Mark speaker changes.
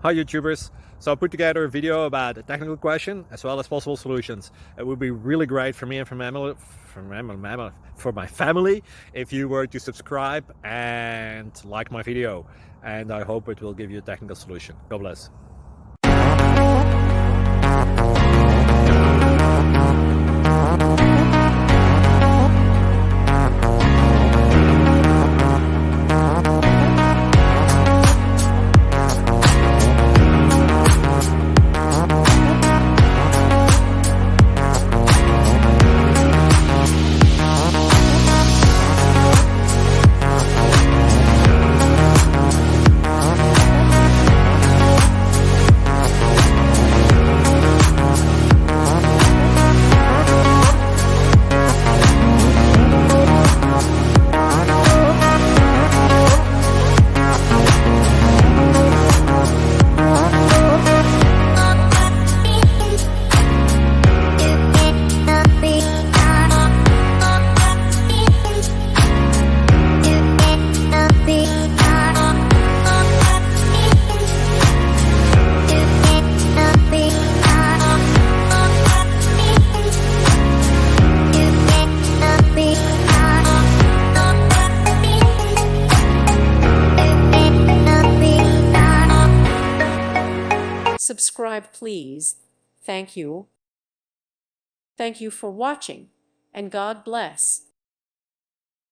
Speaker 1: Hi YouTubers! So I put together a video about a technical question as well as possible solutions. It would be really great for me and for my family if you were to subscribe and like my video, and I hope it will give you a technical solution. God bless.
Speaker 2: Subscribe, please. Thank you. Thank you for watching, and God bless.